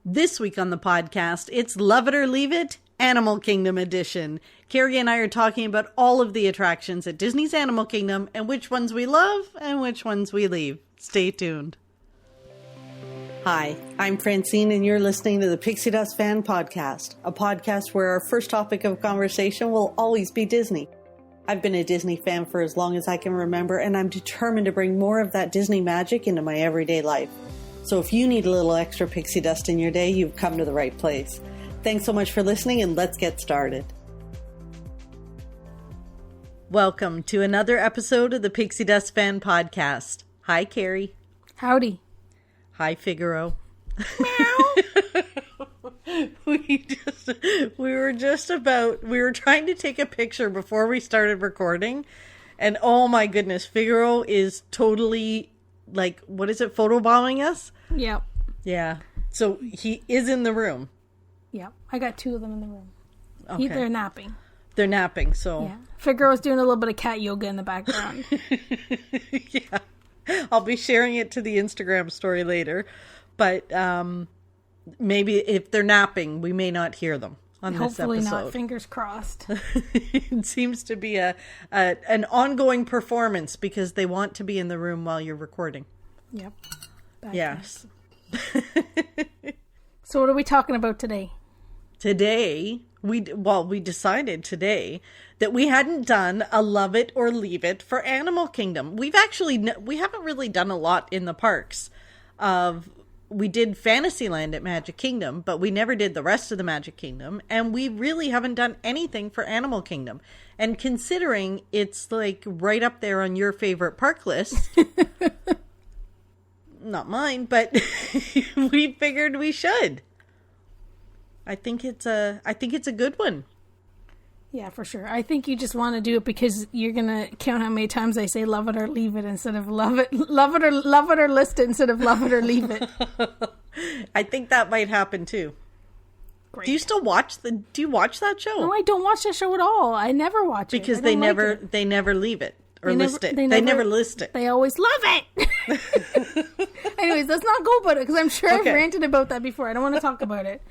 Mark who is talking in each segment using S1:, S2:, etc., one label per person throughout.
S1: This week on the podcast, it's Love It or Leave It, Animal Kingdom edition. Carrie and I are talking about all of the attractions at Disney's Animal Kingdom and which ones we love and which ones we leave. Stay tuned. Hi, I'm Francine and you're listening to the Pixie Dust Fan Podcast, a podcast where our first topic of conversation will always be Disney. I've been a Disney fan for as long as I can remember, and I'm determined to bring more of that Disney magic into my everyday life. So if you need a little extra pixie dust in your day, you've come to the right place. Thanks so much for listening, and let's get started. Welcome to another episode of the Pixie Dust Fan Podcast. Hi, Carrie.
S2: Howdy.
S1: Hi, Figaro.
S2: Meow.
S1: We were trying to take a picture before we started recording, and oh my goodness, Figaro is totally, like, what is it, photobombing us?
S2: Yep.
S1: Yeah. So he is in the room.
S2: Yep. I got two of them in the room.
S1: Okay.
S2: They're napping.
S1: They're napping, so.
S2: Yeah. Figaro's doing a little bit of cat yoga in the background.
S1: Yeah. I'll be sharing it to the Instagram story later. But maybe if they're napping, we may not hear them on this episode.
S2: Hopefully not. Fingers crossed.
S1: It seems to be an ongoing performance because they want to be in the room while you're recording.
S2: Yep.
S1: Yes.
S2: So what are we talking about today?
S1: Today, we decided today that we hadn't done a Love It or Leave It for Animal Kingdom. We haven't really done a lot in the parks. We did Fantasyland at Magic Kingdom, but we never did the rest of the Magic Kingdom. And we really haven't done anything for Animal Kingdom. And considering it's like right up there on your favorite park list, not mine, but we figured we should. I think it's a good one.
S2: Yeah, for sure. I think you just want to do it because you're gonna count how many times I say "love it or leave it" instead of love it or list it instead of love it or leave it.
S1: I think that might happen too.
S2: Great.
S1: Do you still watch Do you watch that show?
S2: No, I don't watch that show at all. I never watch
S1: because
S2: it.
S1: They never leave it or list it. They never list it.
S2: They always love it. Anyways, let's not go about it because I'm sure I've ranted about that before. I don't want to talk about it.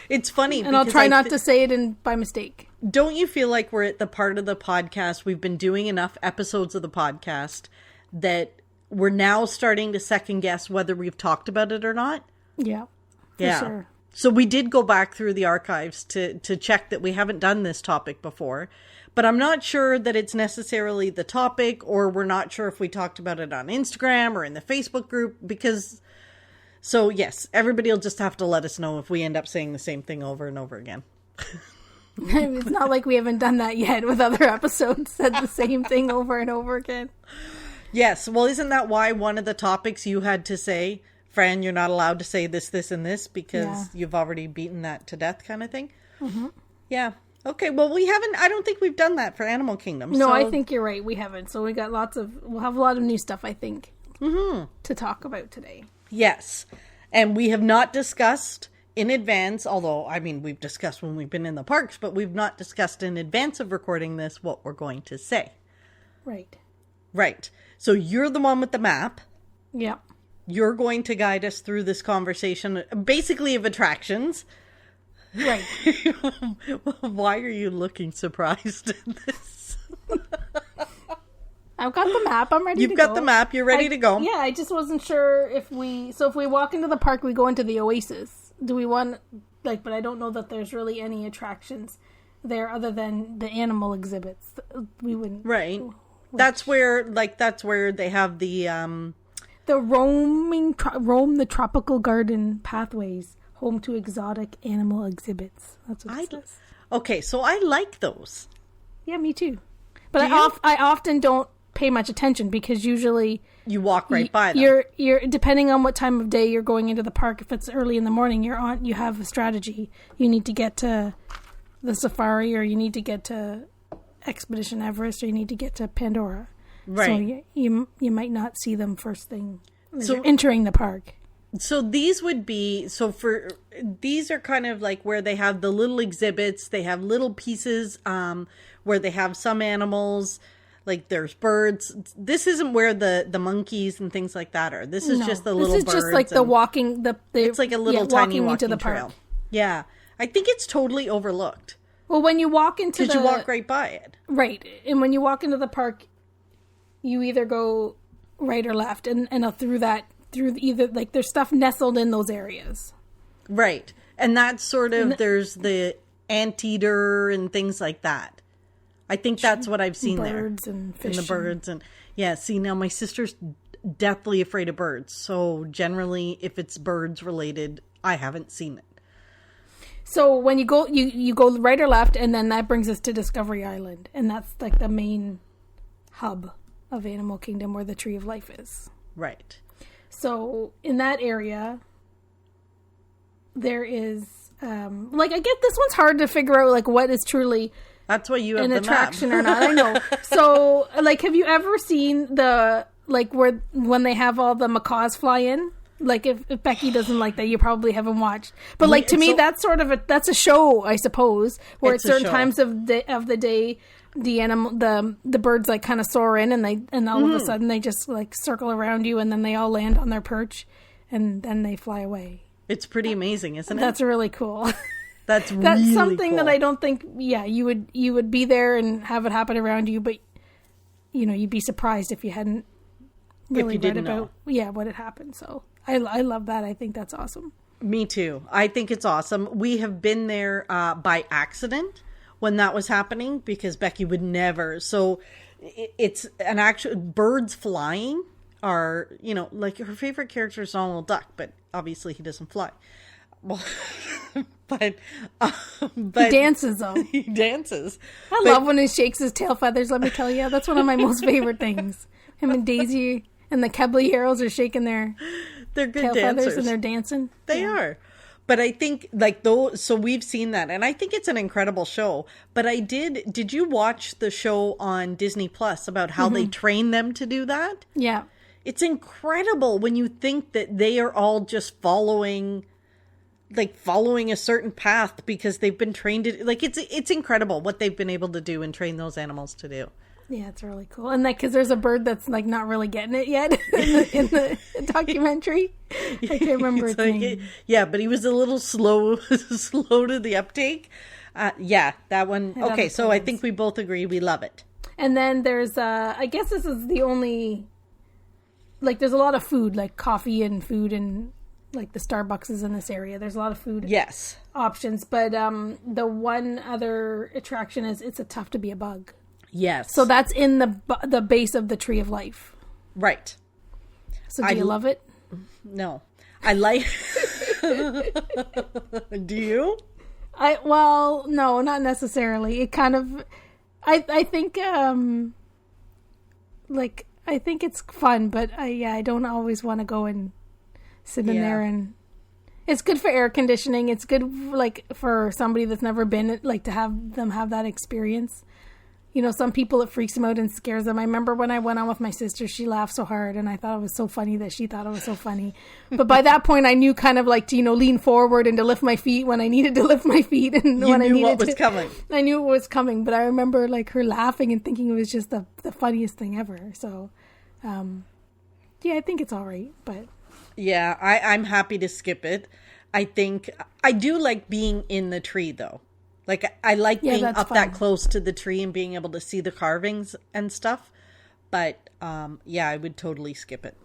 S1: It's funny.
S2: And I'll try not to say it by mistake.
S1: Don't you feel like we're at the part of the podcast, we've been doing enough episodes of the podcast that we're now starting to second guess whether we've talked about it or not?
S2: Yeah.
S1: Yeah.
S2: Sure.
S1: So we did go back through the archives to check that we haven't done this topic before. But I'm not sure that it's necessarily the topic, or we're not sure if we talked about it on Instagram or in the Facebook group, because... So, yes, everybody will just have to let us know if we end up saying the same thing over and over again.
S2: It's not like we haven't done that yet with other episodes, said the same thing over and over again.
S1: Yes, well, isn't that why one of the topics you had to say, Fran, you're not allowed to say this, this, and this, because you've already beaten that to death kind of thing? Mm-hmm. Yeah. Okay, well, I don't think we've done that for Animal Kingdom.
S2: No, I think you're right, we haven't. So we'll have a lot of new stuff, I think, to talk about today.
S1: Yes, and we have not discussed in advance, although, I mean, we've discussed when we've been in the parks, but we've not discussed in advance of recording this what we're going to say.
S2: Right.
S1: Right. So you're the one with the map.
S2: Yep.
S1: You're going to guide us through this conversation, basically of attractions.
S2: Right.
S1: Why are you looking surprised at this?
S2: I've got the map. I'm ready to go.
S1: You've got the map. You're ready to go.
S2: Yeah, I just wasn't sure if we walk into the park, we go into the Oasis. Do we want, but I don't know that there's really any attractions there other than the animal exhibits. We wouldn't.
S1: Right. That's where they have the
S2: roam the tropical garden pathways, home to exotic animal exhibits. That's what it says. Okay,
S1: so I like those.
S2: Yeah, me too. But I often don't pay much attention because usually
S1: you walk right by them.
S2: You're depending on what time of day you're going into the park. If it's early in the morning, you have a strategy. You need to get to the safari, or you need to get to Expedition Everest, or you need to get to Pandora.
S1: Right.
S2: So you might not see them first thing as you're entering the park.
S1: So these are kind of like where they have the little exhibits. They have little pieces where they have some animals. Like there's birds. This isn't where the monkeys and things like that are. This is just the little birds.
S2: This is just like the walking.
S1: It's like a little tiny walking
S2: into the
S1: trail.
S2: park.
S1: Yeah, I think it's totally overlooked.
S2: Well, when you walk into
S1: because you walk right by it,
S2: right, and when you walk into the park, you either go right or left, and through either like there's stuff nestled in those areas,
S1: right, and that's sort of there's the anteater and things like that. I think that's what I've seen there.
S2: Birds and fish.
S1: And the birds and yeah. See, now my sister's deathly afraid of birds, so generally, if it's birds related, I haven't seen it.
S2: So when you go, you go right or left, and then that brings us to Discovery Island, and that's like the main hub of Animal Kingdom where the Tree of Life is.
S1: Right.
S2: So in that area, there is like I get this one's hard to figure out like what is truly.
S1: That's why you have
S2: an
S1: the
S2: attraction
S1: map.
S2: Or not. I know. So like, have you ever seen the like where when they have all the macaws fly in? Like if Becky doesn't like that, you probably haven't watched. But like to me, that's sort of that's a show, I suppose, where at certain times of the day, the birds like kind of soar in, and all of a sudden they just like circle around you, and then they all land on their perch, and then they fly away.
S1: It's pretty amazing, isn't it?
S2: That's really cool.
S1: That's really
S2: something
S1: cool.
S2: that I don't think. Yeah, you would be there and have it happen around you, but you'd be surprised if you hadn't really read about what had happened. So I love that. I think that's awesome.
S1: Me too. I think it's awesome. We have been there by accident when that was happening because Becky would never. So it's an actual birds flying are like her favorite character is Donald Duck, but obviously he doesn't fly. Well, but
S2: he dances though.
S1: He dances.
S2: I love when he shakes his tail feathers. Let me tell you, that's one of my most favorite things. Him and Daisy and the Caballeros are shaking their
S1: they're good
S2: tail
S1: dancers.
S2: feathers and they're dancing.
S1: They are. But I think like those. So we've seen that, and I think it's an incredible show. But did you watch the show on Disney Plus about how they train them to do that?
S2: Yeah, it's
S1: incredible when you think that they are all just following a certain path because they've been trained to it's incredible what they've been able to do and train those animals to do.
S2: Yeah, it's really cool. And because there's a bird that's like not really getting it yet in the documentary. I can't remember its name.
S1: Yeah, but he was a little slow to the uptake. Yeah, that one. Okay, so I think we both agree we love it.
S2: And then there's I guess this is the only there's a lot of food, like coffee and food, and like the Starbucks is in this area. There's a lot of food options, but the one other attraction is It's a Tough to Be a Bug.
S1: Yes.
S2: So that's in the base of the Tree of Life.
S1: Right.
S2: So do you love it?
S1: No. I like Do you?
S2: Well, no, not necessarily. It kind of I think I think it's fun, but I don't always want to go and sit in there, and it's good for air conditioning. It's good for somebody that's never been to have them have that experience. Some people it freaks them out and scares them. I remember when I went on with my sister, she laughed so hard, and I thought it was so funny that she thought it was so funny. But by that point, I knew kind of to lean forward and to lift my feet when I needed to lift my feet, and when I needed
S1: what was coming.
S2: I knew it was coming, but I remember her laughing and thinking it was just the funniest thing ever. So, I think it's all right, but.
S1: Yeah, I'm happy to skip it. I think I do like being in the tree though. I like being up that close to the tree and being able to see the carvings and stuff. But I would totally skip it.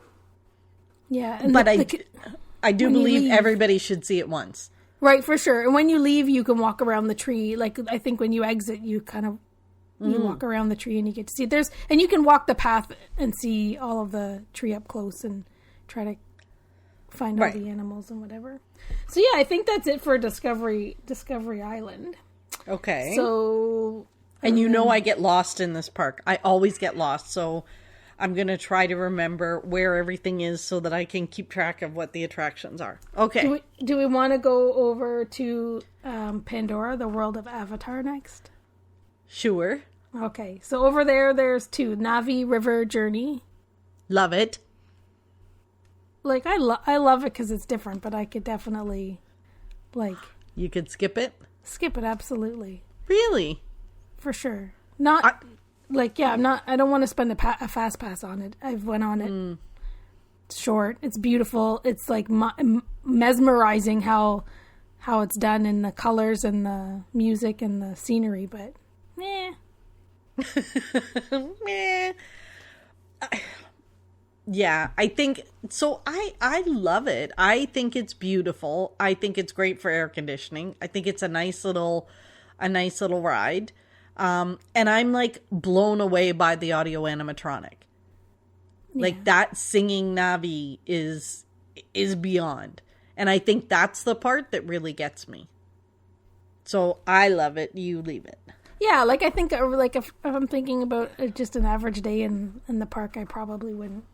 S2: Yeah,
S1: but I do believe everybody should see it once.
S2: Right, for sure. And when you leave, you can walk around the tree. I think when you exit, you kind of you walk around the tree and you get to see it. And you can walk the path and see all of the tree up close and try to find all the animals and whatever. So yeah, I think that's it for Discovery Island.
S1: Okay.
S2: So
S1: and I get lost in this park. I always get lost, so I'm going to try to remember where everything is so that I can keep track of what the attractions are. Okay.
S2: Do we want to go over to Pandora, the world of Avatar next?
S1: Sure.
S2: Okay. So over there's two. Navi River Journey.
S1: Love it.
S2: I love it because it's different, but I could definitely
S1: You could skip it?
S2: Skip it, absolutely.
S1: Really?
S2: For sure. Not like, yeah, I don't want to spend a fast pass on it. I've went on it. It's short. It's beautiful. It's like mesmerizing how it's done, in the colors and the music and the scenery, but meh.
S1: Meh. Yeah, I think so. I love it. I think it's beautiful. I think it's great for air conditioning. I think it's a nice little ride. And I'm like blown away by the audio animatronic. Yeah. Like that singing Navi is beyond. And I think that's the part that really gets me. So I love it. You leave it.
S2: Yeah, like I think, like if I'm thinking about just an average day in the park, I probably wouldn't.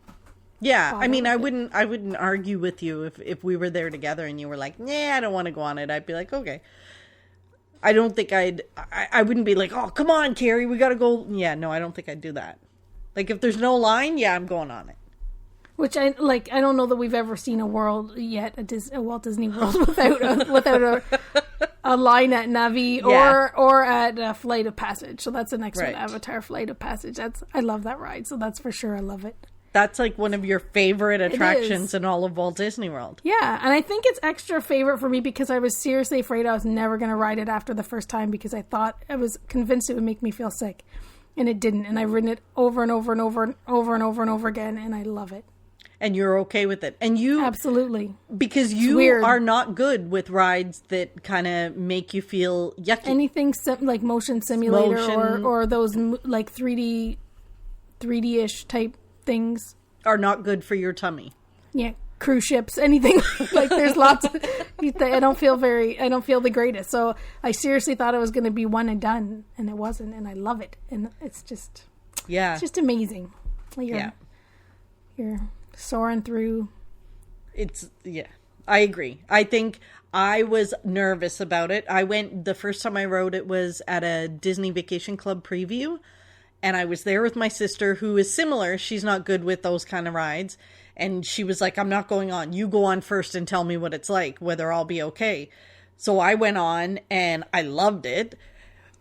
S1: Yeah, I mean, I wouldn't argue with you if we were there together and you were like, nah, I don't want to go on it. I'd be like, okay. I don't think I wouldn't be like, oh, come on, Carrie, we got to go. Yeah, no, I don't think I'd do that. Like, if there's no line, yeah, I'm going on it.
S2: Which I don't know that we've ever seen a world yet, a Walt Disney World without a line at Navi or at a Flight of Passage. So that's the next one, Avatar Flight of Passage. I love that ride. So that's for sure. I love it.
S1: That's like one of your favorite attractions in all of Walt Disney World.
S2: Yeah, and I think it's extra favorite for me because I was seriously afraid I was never going to ride it after the first time because I was convinced it would make me feel sick. And it didn't. And I've ridden it over and over and over and over and over and over again, and I love it.
S1: And you're okay with it. And you...
S2: Absolutely.
S1: Because you are not good with rides that kind of make you feel yucky.
S2: Anything like motion simulator or those like 3D-ish type things.
S1: Are not good for your tummy.
S2: Yeah. Cruise ships, anything. Like there's lots of... I don't feel the greatest. So I seriously thought it was going to be one and done. And it wasn't. And I love it. And it's just...
S1: Yeah.
S2: It's just amazing. You're soaring through.
S1: I agree. I think I was nervous about it. The first time I rode it was at a Disney Vacation Club preview, and I was there with my sister, who is similar. She's not good with those kind of rides, and she was like, I'm not going on. You go on first and tell me what it's like, whether I'll be okay. So I went on and I loved it.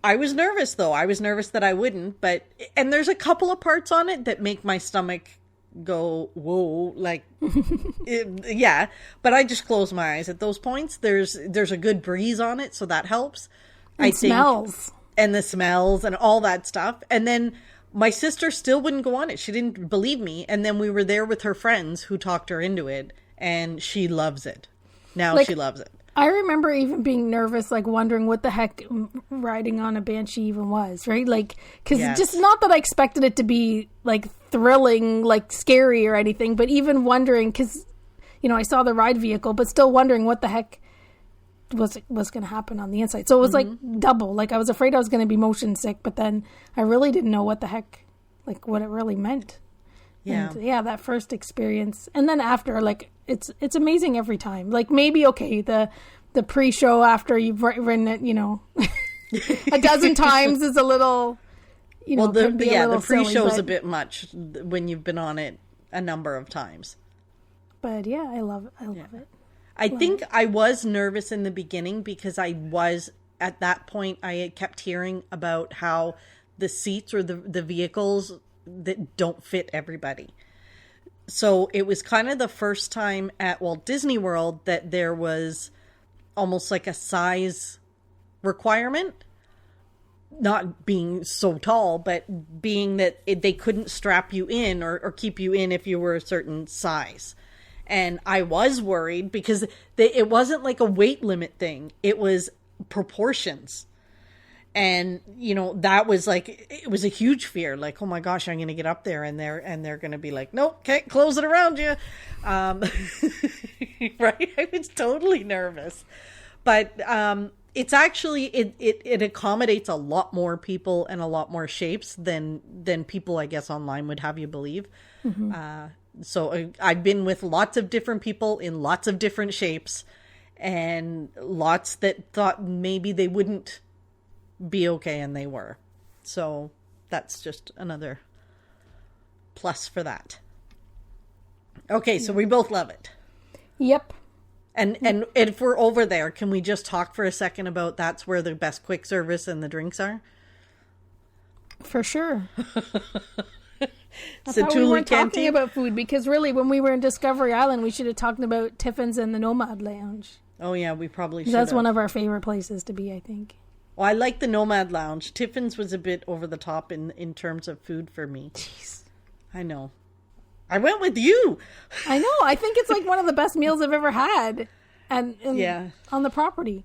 S1: I was nervous though. I was nervous that I wouldn't, and there's a couple of parts on it that make my stomach go, whoa, like, yeah, but I just close my eyes at those points. There's a good breeze on it, so that helps.
S2: And smells.
S1: And the smells and all that stuff. And then my sister still wouldn't go on it. She didn't believe me. And then we were there with her friends who talked her into it, and she loves it. Now she loves it.
S2: I remember even being nervous, like wondering what the heck riding on a Banshee even was, right? Like, because just not that I expected it to be like thrilling, like scary or anything, but even wondering, because, I saw the ride vehicle, but still wondering what the heck was going to happen on the inside. So it was like double. Like I was afraid I was going to be motion sick, but then I really didn't know what the heck, like what it really meant.
S1: Yeah.
S2: And that first experience. And then after, like, it's amazing every time. Like, maybe, okay, the pre-show after you've ridden it, a dozen times is a little,
S1: the pre-show is a bit much when you've been on it a number of times.
S2: But, yeah, I love it.
S1: I think I was nervous in the beginning because at that point, I had kept hearing about how the seats or the vehicles that don't fit everybody. So it was kind of the first time at Walt Disney World that there was almost like a size requirement, not being so tall, but being that they couldn't strap you in or keep you in if you were a certain size. And I was worried because it wasn't like a weight limit thing. It was proportions. And, that was like, it was a huge fear. Like, oh my gosh, I'm going to get up there and they're going to be like, nope, can't close it around you. Right? I was totally nervous. But it's actually, it accommodates a lot more people and a lot more shapes than people, I guess, online would have you believe. Mm-hmm. So I've been with lots of different people in lots of different shapes and lots that thought maybe they wouldn't be okay, and they were. So that's just another plus for that. Okay, so we both love it.
S2: Yep.
S1: And if we're over there, can we just talk for a second about that's where the best quick service and the drinks are?
S2: For sure. I
S1: So
S2: thought we weren't talking about food because really when we were in Discovery Island we should have talked about Tiffin's and the Nomad Lounge.
S1: Oh yeah, we probably should.
S2: That's one of our favorite places to be, I think.
S1: Well, I like the Nomad Lounge. Tiffin's was a bit over the top in terms of food for me.
S2: Jeez.
S1: I know. I went with you.
S2: I know. I think it's like one of the best meals I've ever had, and on the property.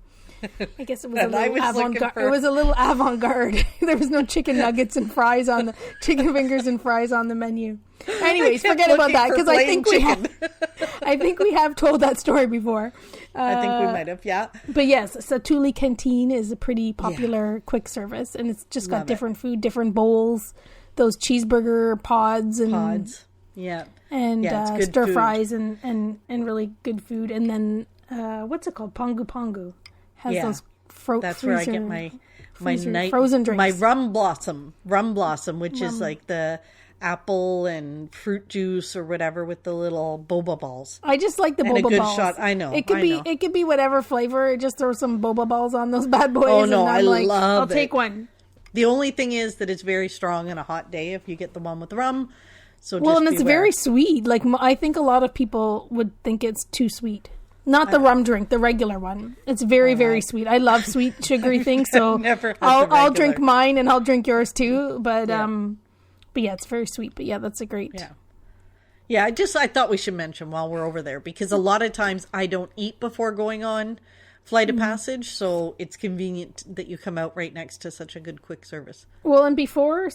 S2: I guess it was a little avant-garde. It was a little avant-garde. There was no chicken nuggets and fries on the chicken fingers and fries on the menu. Anyways, forget about that because I think we have told that story before.
S1: I think we might have, yeah.
S2: But yes, Satuli Canteen is a pretty popular quick service, and it's just got different food, different bowls, those cheeseburger pods,
S1: yeah,
S2: and stir
S1: food.
S2: Fries and really good food. And then what's it called? Pongu Pongu has those
S1: That's where I get my
S2: frozen drinks.
S1: My rum blossom, which is like the apple and fruit juice or whatever with the little boba balls.
S2: I just like the boba balls.
S1: Shot. I know.
S2: It could be whatever flavor. Just throw some boba balls on those bad boys.
S1: Oh no,
S2: and
S1: I'll
S2: take one.
S1: The only thing is that it's very strong on a hot day if you get the one with the rum. So
S2: and it's very sweet. Like I think a lot of people would think it's too sweet. Not the rum drink, the regular one. It's very, very sweet. I love sweet, sugary things, so I'll drink mine and I'll drink yours too. But yeah, it's very sweet. But yeah, that's a great.
S1: Yeah. I thought we should mention while we're over there because a lot of times I don't eat before going on Flight of Passage, so it's convenient that you come out right next to such a good quick service.
S2: Well, and before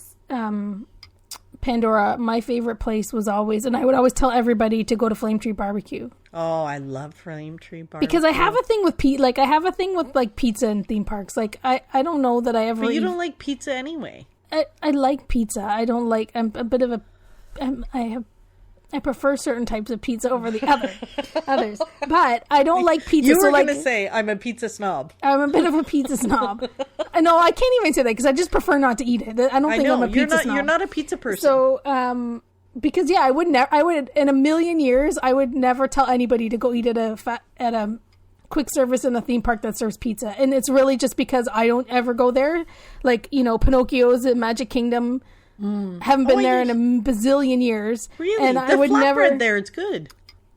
S2: Pandora, my favorite place was always, and I would always tell everybody to go to Flame Tree Barbecue.
S1: Oh, I love Flame Tree Barbecue.
S2: Because I have a thing with I have a thing with like pizza in theme parks. Like I don't know that I ever.
S1: But you don't like pizza anyway.
S2: I like pizza. I don't like. I'm a bit of a. I prefer certain types of pizza over the others. But I don't like pizza.
S1: You were going to say I'm a pizza snob.
S2: I'm a bit of a pizza snob. No, I can't even say that because I just prefer not to eat it. I don't think I'm a pizza snob.
S1: You're not a pizza person.
S2: So, because I would in a million years, I would never tell anybody to go eat at a quick service in a theme park that serves pizza. And it's really just because I don't ever go there. Like, Pinocchio's at Magic Kingdom. Haven't been there in a bazillion years.
S1: Really?
S2: And I would never
S1: there. It's good.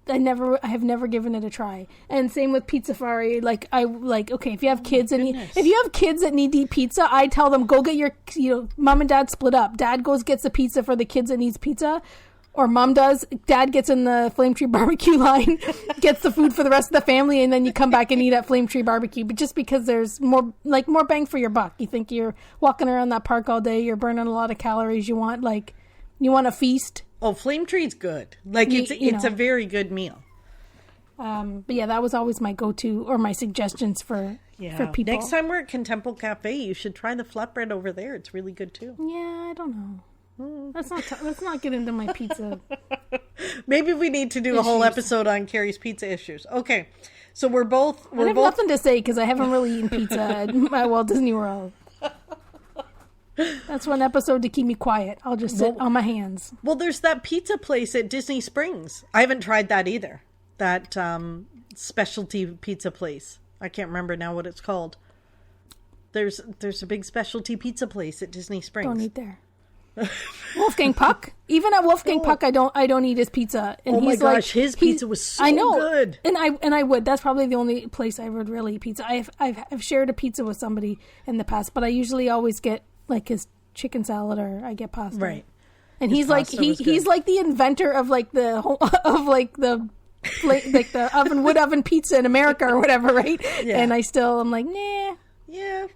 S2: I have never given it a try. And same with Pizza Safari. Okay, if you have kids that need to eat pizza, I tell them go get your mom and dad split up. Dad gets the pizza for the kids that needs pizza. Or mom does. Dad gets in the Flame Tree Barbecue line, gets the food for the rest of the family, and then you come back and eat at Flame Tree Barbecue. But just because there's more bang for your buck. You think you're walking around that park all day, you're burning a lot of calories. You want a feast.
S1: Oh, Flame Tree's good. It's a very good meal.
S2: But yeah, that was always my go-to or my suggestions for people.
S1: Next time we're at Contempo Cafe, you should try the flatbread over there. It's really good too.
S2: Yeah, I don't know. Let's not get into my pizza.
S1: Maybe we need to do a whole episode on Carrie's pizza issues. Okay, so we're both.
S2: I have nothing to say because I haven't really eaten pizza at Walt Disney World. That's one episode to keep me quiet. I'll just sit on my hands.
S1: Well, there's that pizza place at Disney Springs. I haven't tried that either. That specialty pizza place. I can't remember now what it's called. There's a big specialty pizza place at Disney Springs.
S2: Don't eat there. Wolfgang Puck. Even at Wolfgang Puck, I don't eat his pizza. And
S1: my gosh, his pizza was so good.
S2: And I would. That's probably the only place I would really eat pizza. I've shared a pizza with somebody in the past, but I usually always get like his chicken salad or I get pasta.
S1: Right.
S2: And he's like the inventor of the wood oven pizza in America or whatever, right? Yeah. And I'm like, nah.
S1: Yeah.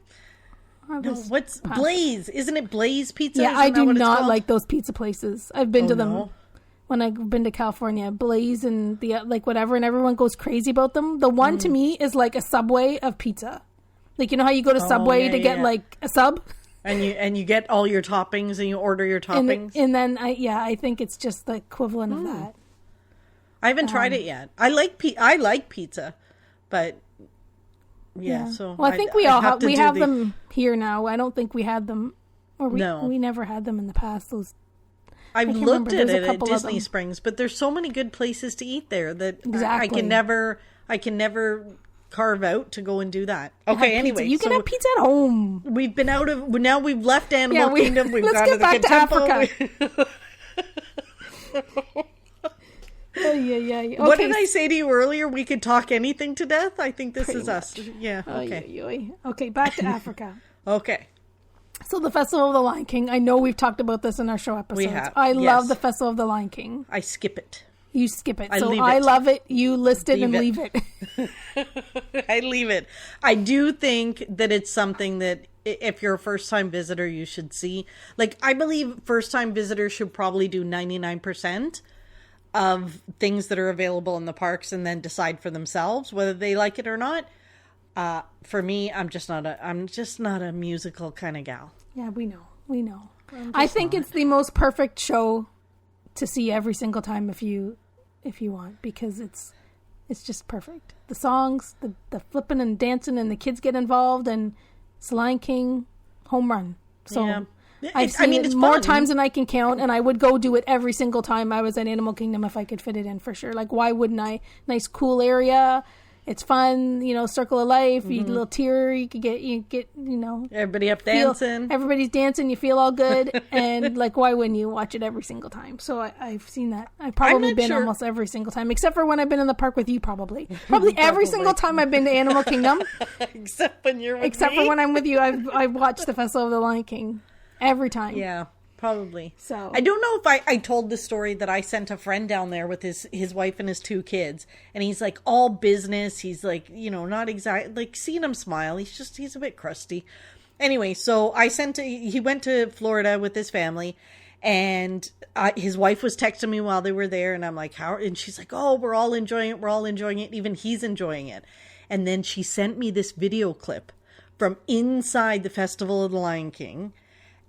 S1: No, what's Blaze? Isn't it Blaze Pizza?
S2: Yeah, I do not like those pizza places. I've been to them when I've been to California. Blaze and the whatever, and everyone goes crazy about them. The one to me is like a Subway of pizza. Like, you know how you go to Subway to get like a sub?
S1: And you get all your toppings and you order your toppings.
S2: And then I think it's just the equivalent of that.
S1: I haven't tried it yet. I like pizza, but so
S2: well, I think we have them here now. I don't think we had them, or we never had them in the past.
S1: I've looked at it at Disney Springs, but there's so many good places to eat there that I can never carve out to go and do that. Okay, anyway.
S2: You can have pizza at home.
S1: We've been now we've left Animal Kingdom. We've
S2: let's
S1: gone
S2: get back to
S1: Africa.
S2: Okay.
S1: What did I say to you earlier? We could talk anything to death? I think this is us. Yeah, okay.
S2: Okay, back to Africa.
S1: Okay.
S2: So the Festival of the Lion King, I know we've talked about this in our show episodes.
S1: We have.
S2: I love the Festival of the Lion King.
S1: I skip it.
S2: You skip it.
S1: I
S2: love it. You list it and leave it.
S1: I leave it. I do think that it's something that if you're a first-time visitor, you should see. Like, I believe first-time visitors should probably do 99% of things that are available in the parks and then decide for themselves whether they like it or not. For me, I'm just not a musical kind of gal.
S2: Yeah, we know. I think it's the most perfect show to see every single time if you want, because it's just perfect. The songs, the flipping and dancing, and the kids get involved, and it's Lion King home run. So yeah. I've seen it more times than I can count, and I would go do it every single time I was at Animal Kingdom if I could fit it in, for sure. Like, why wouldn't I? Nice cool area. It's fun, circle of life. You little tear, you get,
S1: everybody up dancing.
S2: Everybody's dancing. You feel all good, and like, why wouldn't you watch it every single time? So I've seen that. I've probably been almost every single time, except for when I've been in the park with you. Probably every single time I've been to Animal Kingdom,
S1: except when you're with
S2: except
S1: me.
S2: For when I'm with you. I've watched the Festival of the Lion King every time.
S1: Yeah. Probably.
S2: So
S1: I don't know if I told the story that I sent a friend down there with his wife and his 2 kids, and he's like all business. He's like, not exactly like, seeing him smile. He's a bit crusty. Anyway, so he went to Florida with his family, and his wife was texting me while they were there, and I'm like, how? And she's like, oh, we're all enjoying it. We're all enjoying it. Even he's enjoying it. And then she sent me this video clip from inside the Festival of the Lion King.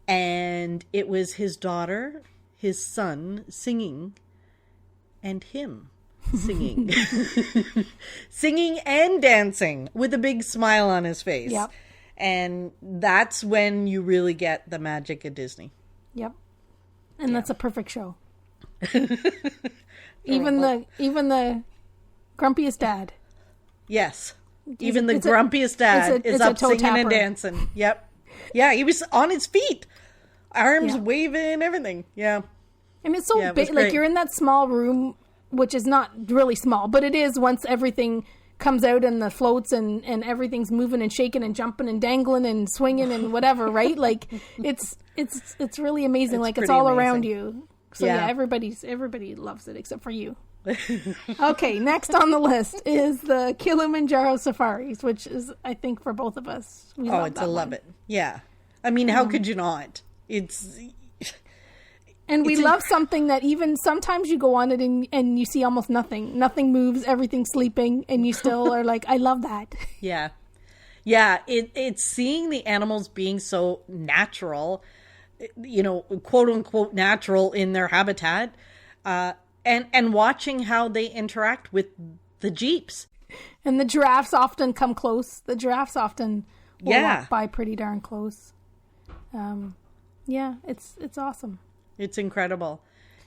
S1: And it was his daughter, his son singing, and him singing. Singing and dancing with a big smile on his face.
S2: Yep.
S1: And that's when you really get the magic of Disney.
S2: Yep. And that's a perfect show. Even the grumpiest dad.
S1: Yes. Even the grumpiest dad is up singing and dancing. Yep. Yeah, he was on his feet. Arms waving, everything. Yeah.
S2: And it's so big. Like, you're in that small room, which is not really small, but it is once everything comes out and the floats and everything's moving and shaking and jumping and dangling and swinging and whatever, right? Like, it's really amazing. Like, it's all around you. So, everybody loves it except for you. Okay, next on the list is the Kilimanjaro Safaris, which is, I think, for both of us.
S1: Love it. Yeah. I mean, how could you not?
S2: And we love something that even sometimes you go on it and you see almost nothing. Nothing moves, everything's sleeping, and you still are like, I love that.
S1: Yeah. Yeah, it's seeing the animals being so natural, quote unquote natural in their habitat, and watching how they interact with the Jeeps.
S2: And the giraffes often come close. The giraffes often will walk by pretty darn close. It's awesome.
S1: It's incredible.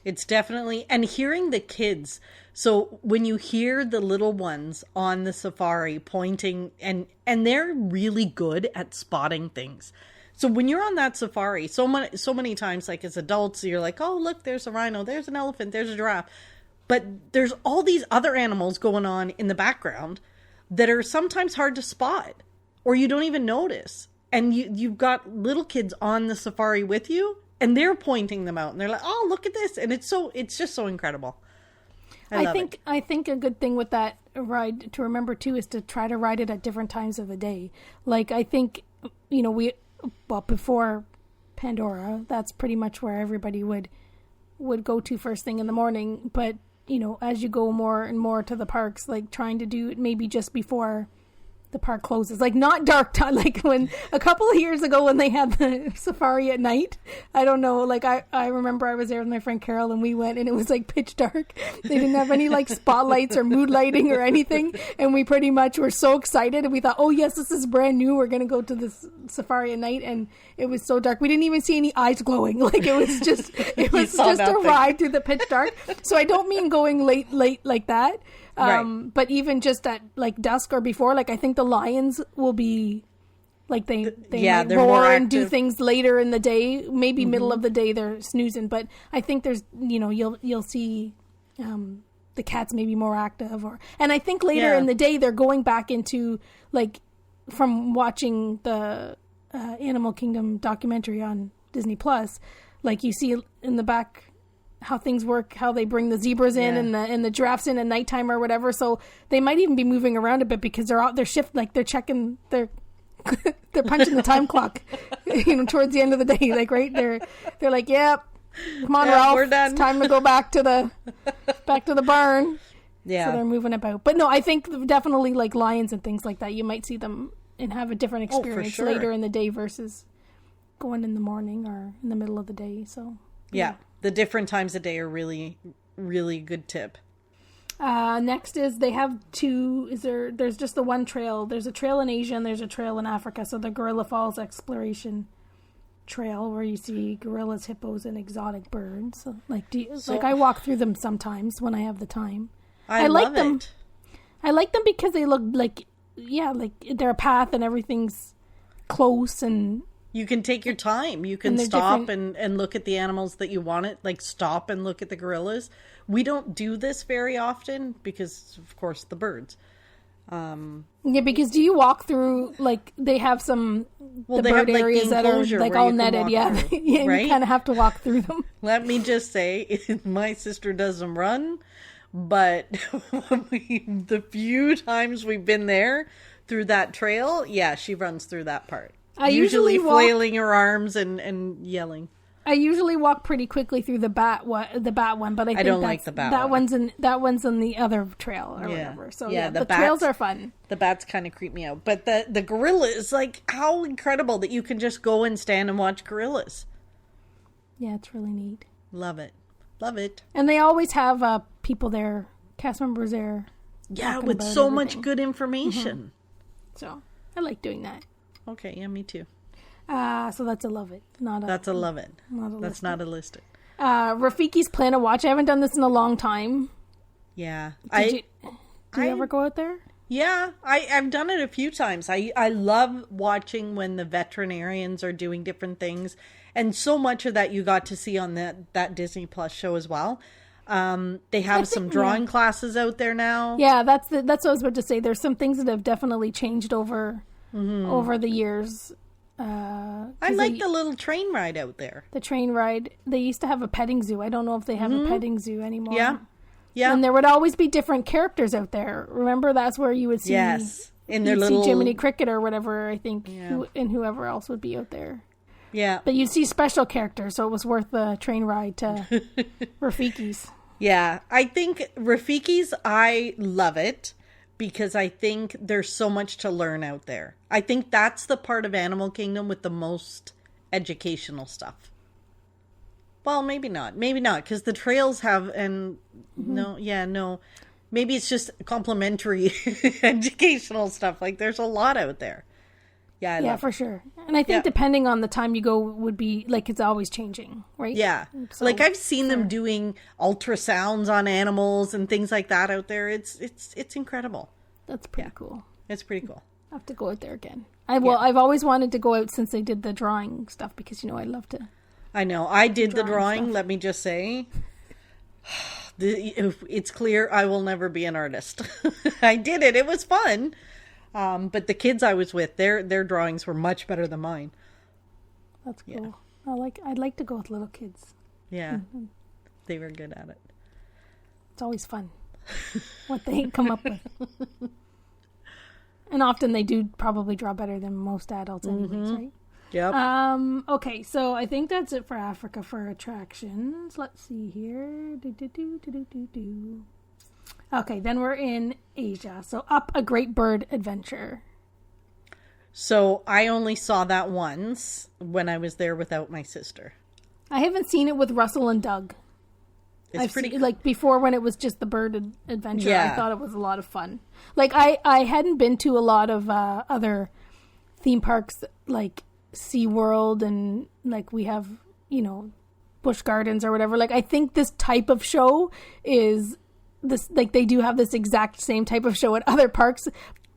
S1: It's definitely, and hearing the kids. So when you hear the little ones on the safari pointing, and they're really good at spotting things. So when you're on that safari, so many times, like as adults, you're like, oh, look, there's a rhino, there's an elephant, there's a giraffe. But there's all these other animals going on in the background that are sometimes hard to spot, or you don't even notice. And you've got little kids on the safari with you, and they're pointing them out, and they're like, oh, look at this. And it's just so incredible. I
S2: think a good thing with that ride to remember too is to try to ride it at different times of the day. Like, I think, before Pandora, that's pretty much where everybody would go to first thing in the morning. But, as you go more and more to the parks, like trying to do it maybe just before the park closes, like not dark time, like when a couple of years ago when they had the safari at night. I don't know, like I remember I was there with my friend Carol and we went and it was like pitch dark. They didn't have any like spotlights or mood lighting or anything, and we pretty much were so excited and we thought, oh yes, this is brand new, we're gonna go to this safari at night, and it was so dark we didn't even see any eyes glowing. Like it was just a ride through the pitch dark. So I don't mean going late like that. But even just at like dusk or before, like I think the lions will be like they might roar and do things later in the day. Maybe middle of the day they're snoozing, but I think there's you'll see the cats maybe more active, and I think later in the day they're going back into like from watching the Animal Kingdom documentary on Disney Plus, like you see in the back how things work, how they bring the zebras in and the giraffes in at nighttime or whatever. So they might even be moving around a bit because they're shift, like they're checking they're punching the time clock, towards the end of the day. Like they're like, yep, come on, Ralph, we're done. It's time to go back to the barn. Yeah, so they're moving about. But no, I think definitely like lions and things like that, you might see them and have a different experience later in the day versus going in the morning or in the middle of the day. So
S1: yeah. The different times of day are really, really good tip.
S2: Next is they have there's just the one trail. There's a trail in Asia and there's a trail in Africa. So the Gorilla Falls Exploration Trail where you see gorillas, hippos, and exotic birds. So, I walk through them sometimes when I have the time. I like them. I like them because they look like they're a path and everything's close and
S1: you can take your time. You can stop and look at the animals that you want it. Like stop and look at the gorillas. We don't do this very often because, of course, the birds.
S2: Yeah, because do you walk through, like, they have some the bird areas that are like all netted. Yeah, right? You kind of have to walk through them.
S1: Let me just say, my sister doesn't run, but the few times we've been there through that trail, yeah, she runs through that part. I usually flailing her arms and yelling.
S2: I usually walk pretty quickly through the bat one, but I don't like the bat. That one's in the other trail or whatever. So the trails are fun.
S1: The bats kind of creep me out, but the gorilla is like, how incredible that you can just go and stand and watch gorillas.
S2: Yeah, it's really neat.
S1: Love it.
S2: And they always have people there, cast members there.
S1: Yeah, with so much good information.
S2: So I like doing that.
S1: Okay, yeah, me too.
S2: So that's a love it.
S1: That's a love it. That's not a listed.
S2: Rafiki's Planet Watch. I haven't done this in a long time.
S1: Yeah.
S2: Do you ever go out there?
S1: Yeah, I've done it a few times. I love watching when the veterinarians are doing different things. And so much of that you got to see on that Disney Plus show as well. They have some drawing classes out there now.
S2: Yeah, that's what I was about to say. There's some things that have definitely changed over the years.
S1: I like the little train ride out there.
S2: The train ride. They used to have a petting zoo. I don't know if they have a petting zoo anymore.
S1: Yeah.
S2: And there would always be different characters out there. Remember, that's where you would see
S1: in their little
S2: see Jiminy Cricket or whatever. I think, and whoever else would be out there.
S1: Yeah,
S2: but you'd see special characters, so it was worth the train ride to Rafiki's.
S1: Yeah, I think Rafiki's. I love it. Because I think there's so much to learn out there. I think that's the part of Animal Kingdom with the most educational stuff. Well, maybe not. Because the trails have, maybe it's just complimentary educational stuff. Like, there's a lot out there. Yeah,
S2: for sure. And I think depending on the time you go would be, like, it's always changing, right?
S1: Yeah. So, like, I've seen them doing ultrasounds on animals and things like that out there. It's incredible.
S2: That's pretty cool.
S1: It's pretty cool.
S2: I have to go out there again. I've always wanted to go out since they did the drawing stuff because, I love to.
S1: I know. I did the drawing, stuff. Let me just say. It's clear I will never be an artist. I did it. It was fun. But the kids I was with, their drawings were much better than mine.
S2: That's cool. Yeah. I'd like to go with little kids.
S1: Yeah. They were good at it.
S2: It's always fun what they come up with. And often they do probably draw better than most adults anyways, right?
S1: Yep.
S2: Okay, so I think that's it for Africa for attractions. Let's see here. Okay, then we're in Asia. So Up a Great Bird Adventure.
S1: So I only saw that once when I was there without my sister.
S2: I haven't seen it with Russell and Doug. I've pretty seen, like before when it was just the bird adventure. I thought it was a lot of fun. Like I hadn't been to a lot of other theme parks like SeaWorld and like we have, Busch Gardens or whatever. Like I think this type of show is this, like, they do have this exact same type of show at other parks,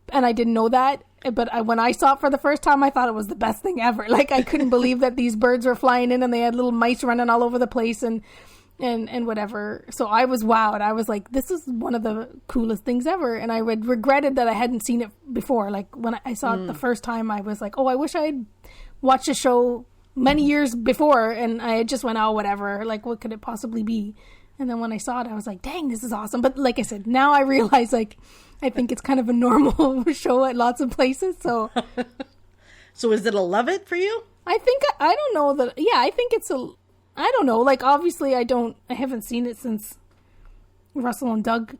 S2: and I didn't know that. But when I saw it for the first time, I thought it was the best thing ever. Like, I couldn't believe that these birds were flying in and they had little mice running all over the place and whatever. So I was wowed. I was like, this is one of the coolest things ever. And I regretted that I hadn't seen it before. Like, when I saw it the first time, I was like, oh, I wish I had watched the show many years before. And I just went, oh, whatever. Like, what could it possibly be? And then when I saw it, I was like, dang, this is awesome. But like I said, now I realize, like, I think it's kind of a normal show at lots of places. So
S1: So is it a love it for you?
S2: I think, I don't know that. Yeah, I think it's I don't know. Like, obviously I haven't seen it since Russell and Doug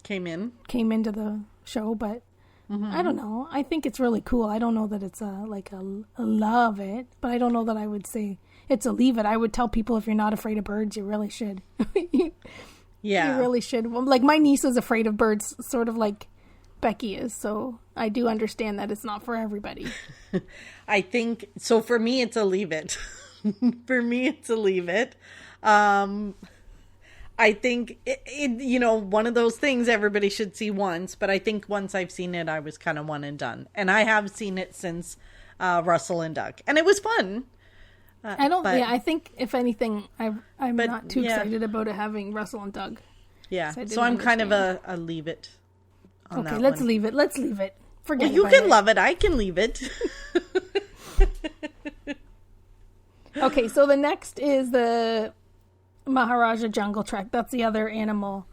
S2: came into the show, but I don't know. I think it's really cool. I don't know that it's a love it, but I don't know that I would say it's a leave it. I would tell people, if you're not afraid of birds, you really should.
S1: Yeah.
S2: You really should. Well, like, my niece is afraid of birds, sort of like Becky is, so I do understand that it's not for everybody.
S1: I think, so for me, it's a leave it. For me, it's a leave it. I think, one of those things everybody should see once, but I think once I've seen it, I was kind of one and done. And I have seen it since Russell and Doug. And it was fun.
S2: I think, if anything, I'm not too excited about it having Russell and Doug.
S1: Yeah, so I'm kind of a leave it on that
S2: let's
S1: one.
S2: leave it. Let's leave it. Forget
S1: you can love it. I can leave it.
S2: Okay, so the next is the Maharaja Jungle Trek. That's the other animal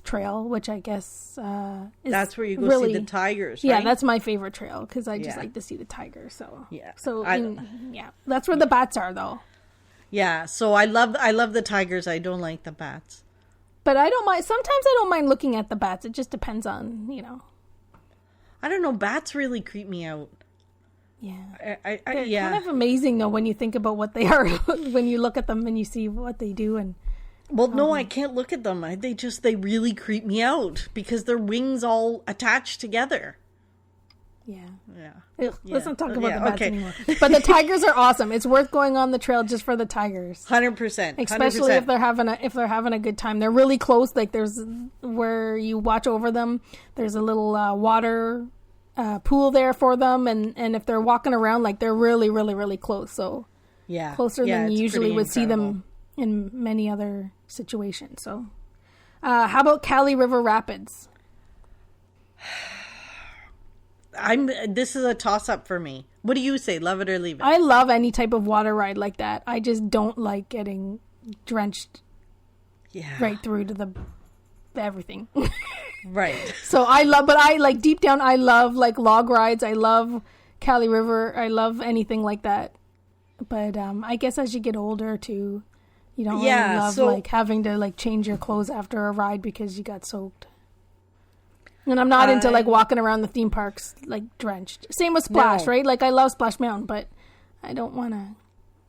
S2: trail, which I guess is
S1: that's where you go
S2: really,
S1: see the tigers, right?
S2: Yeah, that's my favorite trail, because I just like to see the tigers. So
S1: yeah,
S2: that's where the bats are, though.
S1: Yeah, so I love the tigers. I don't like the bats,
S2: but I don't mind. Sometimes I don't mind looking at the bats. It just depends on,
S1: I don't know. Bats really creep me out.
S2: Yeah,
S1: They're
S2: kind of amazing though when you think about what they are. When you look at them and you see what they do, and
S1: well, no, I can't look at them. They really creep me out because their wings all attached together.
S2: Yeah.
S1: Ugh,
S2: let's not talk about the bats anymore. But the tigers are awesome. It's worth going on the trail just for the tigers.
S1: 100%.
S2: Especially if they're having a good time. They're really close. Like, there's where you watch over them. There's a little water pool there for them, and if they're walking around, like, they're really, really, really close. So closer than you usually would see them in many other situations. So, how about Kali River Rapids?
S1: This is a toss-up for me. What do you say? Love it or leave it?
S2: I love any type of water ride like that. I just don't like getting drenched right through to the everything.
S1: Right.
S2: So I like, deep down, I love, like, log rides. I love Kali River. I love anything like that. But I guess as you get older too, you don't really love like having to, like, change your clothes after a ride because you got soaked. And I'm not into, like, walking around the theme parks, like, drenched. Same with Splash, right? Like, I love Splash Mountain, but I don't want to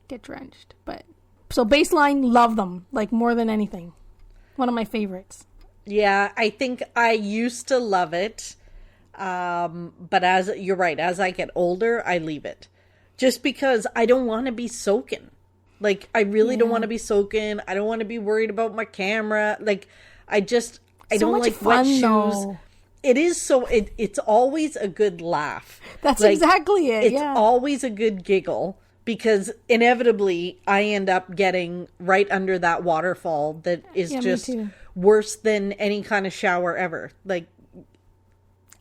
S2: get drenched. But so Baseline, love them, like, more than anything. One of my favorites.
S1: Yeah, I think I used to love it. But you're right, as I get older, I leave it. Just because I don't want to be soaking. Like, I really don't want to be soaking. I don't want to be worried about my camera. Like, I don't like wet shoes. Though. It is it's always a good laugh.
S2: That's like, exactly it.
S1: It's always a good giggle because inevitably I end up getting right under that waterfall that is just worse than any kind of shower ever. Like,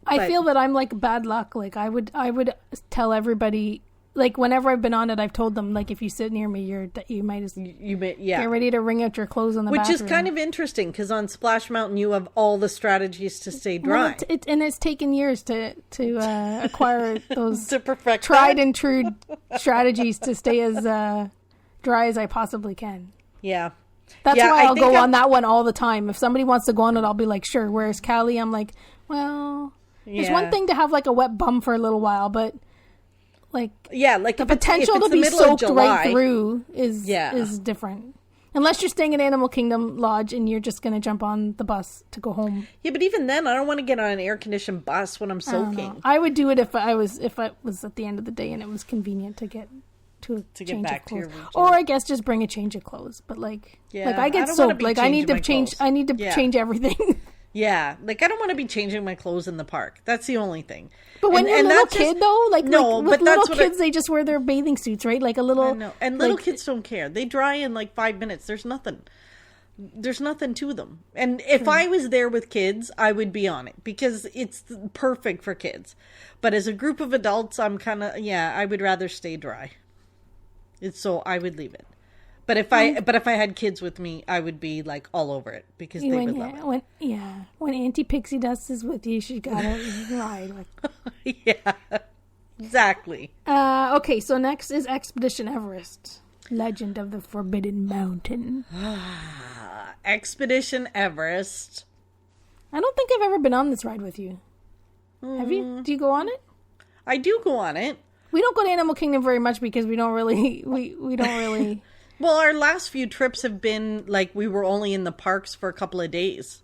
S2: I feel that I'm like bad luck. Like, I would tell everybody, like, whenever I've been on it, I've told them, like, if you sit near me, you might get ready to wring out your clothes in the bathroom.
S1: Which is kind of interesting because on Splash Mountain you have all the strategies to stay dry.
S2: Well, it's taken years to acquire those
S1: to perfect
S2: tried and true strategies to stay as dry as I possibly can.
S1: Yeah.
S2: That's why I'll go on that one all the time. If somebody wants to go on it, I'll be like, sure. Whereas Kali, I'm like, well, it's one thing to have, like, a wet bum for a little while, but like, the potential to be soaked right through is different. Unless you're staying at Animal Kingdom Lodge and you're just going to jump on the bus to go home.
S1: Yeah, but even then, I don't want to get on an air-conditioned bus when I'm soaking.
S2: I would do it if it was at the end of the day and it was convenient to get to
S1: get
S2: change
S1: back
S2: of
S1: to your
S2: clothes.
S1: routine.
S2: Or I guess just bring a change of clothes. But like I get
S1: don't wanna
S2: soaked.
S1: be
S2: Like I need to
S1: changing my
S2: change.
S1: clothes.
S2: I need to change everything.
S1: Yeah, like I don't want to be changing my clothes in the park. That's the only thing.
S2: But when you're a little kid, though, like with
S1: but
S2: little kids, they just wear their bathing suits, right? Like a little.
S1: I know. And little kids don't care. They dry in like 5 minutes. There's nothing to them. And if I was there with kids, I would be on it because it's perfect for kids. But as a group of adults, I'm kind of, I would rather stay dry. So I would leave it. But if I had kids with me, I would be like all over it because they would love it.
S2: When Auntie Pixie Dust is with you, she gotta ride.
S1: Yeah, exactly.
S2: Okay, so next is Expedition Everest. Legend of the Forbidden Mountain.
S1: Expedition Everest.
S2: I don't think I've ever been on this ride with you. Have you? Do you go on it?
S1: I do go on it.
S2: We don't go to Animal Kingdom very much because we don't really. We don't really.
S1: Well, our last few trips have been like we were only in the parks for a couple of days.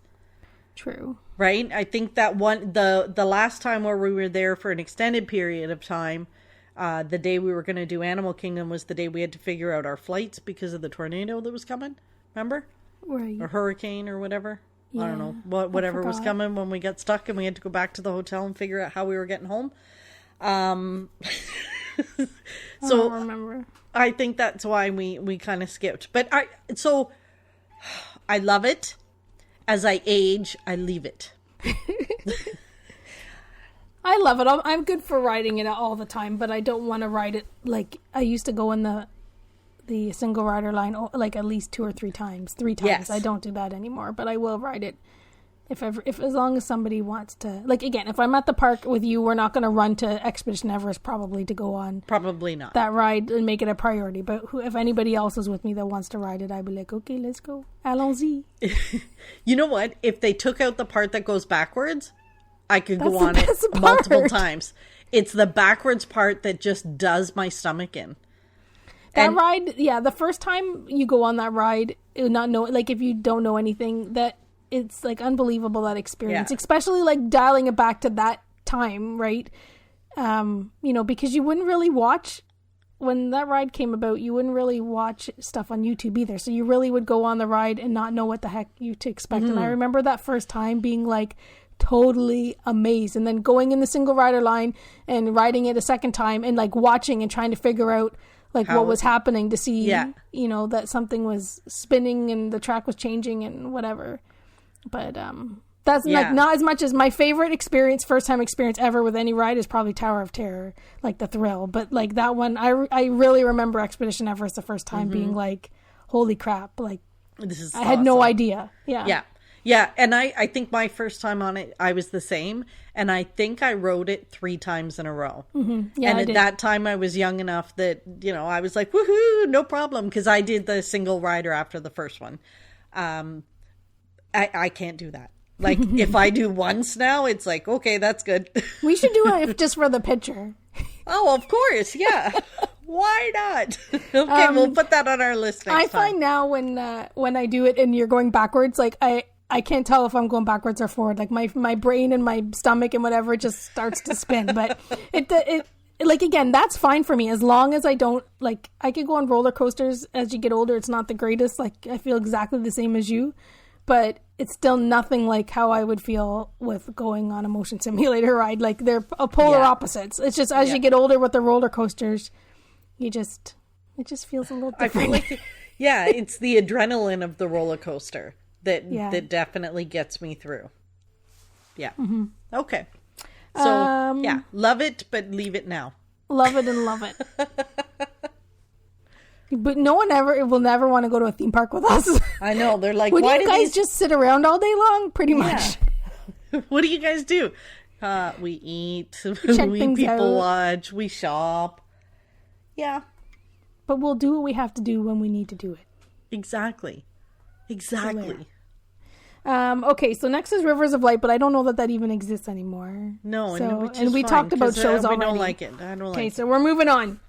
S2: True.
S1: Right? I think that the last time where we were there for an extended period of time, the day we were going to do Animal Kingdom was the day we had to figure out our flights because of the tornado that was coming. Remember?
S2: Right.
S1: Or hurricane or whatever.
S2: Yeah,
S1: I don't know. Whatever was coming when we got stuck and we had to go back to the hotel and figure out how we were getting home.
S2: I don't remember.
S1: I think that's why we kind of skipped. But I love it. As I age, I leave it.
S2: I love it. I'm good for riding it all the time, but I don't want to ride it like I used to go in the single rider line like at least 2 or 3 times. 3 times.
S1: Yes.
S2: I don't do that anymore, but I will ride it if as long as somebody wants to. Like again, if I'm at the park with you, we're not going to run to Expedition Everest probably to go on.
S1: Probably not.
S2: That ride and make it a priority. But if anybody else is with me that wants to ride it, I'd be like, okay, let's go. Allons-y.
S1: You know what? If they took out the part that goes backwards, I could go on it multiple times. It's the backwards part that just does my stomach in.
S2: That ride, the first time you go on that ride, not know, like if you don't know anything, that it's like unbelievable, that experience, especially like dialing it back to that time, right? Because you wouldn't really watch when that ride came about, you wouldn't really watch stuff on YouTube either. So you really would go on the ride and not know what the heck you to expect. Mm-hmm. And I remember that first time being like totally amazed, and then going in the single rider line and riding it a second time and like watching and trying to figure out like what was happening to see, that something was spinning and the track was changing and whatever. But that's like not as much as my favorite first time experience ever with any ride is probably Tower of Terror, like the thrill. But like that one, I really remember Expedition Everest the first time being like, holy crap, like
S1: this is
S2: I had no idea.
S1: Yeah, and I think my first time on it, I was the same, and I think I rode it 3 times in a row.
S2: Mm-hmm. Yeah,
S1: and at that time, I was young enough that, I was like, woohoo, no problem, because I did the single rider after the first one. I can't do that. Like, if I do once now, it's like, okay, that's good.
S2: We should do it just for the picture.
S1: Oh, of course, yeah. Why not? Okay, we'll put that on our list next time.
S2: I find now when I do it and you're going backwards, like I can't tell if I'm going backwards or forward. Like my brain and my stomach and whatever just starts to spin. But it like again, that's fine for me as long as I don't like. I could go on roller coasters as you get older. It's not the greatest. Like I feel exactly the same as you, but it's still nothing like how I would feel with going on a motion simulator ride. Like they're polar opposites. It's just as you get older with the roller coasters, it just feels a little different.
S1: I feel like it's the adrenaline of the roller coaster that definitely gets me through. Yeah. Mm-hmm. Okay. So love it, but leave it now.
S2: Love it and love it. But no one will never want to go to a theme park with us. I
S1: know. They're like,
S2: why do you guys just sit around all day long? Pretty much.
S1: What do you guys do? We eat. We people watch. We shop. Yeah.
S2: But we'll do what we have to do when we need to do it.
S1: Exactly.
S2: Okay, so next is Rivers of Light, but I don't know that even exists anymore.
S1: No,
S2: and we talked about shows already.
S1: We don't like it. I don't like it.
S2: Okay, so we're moving on.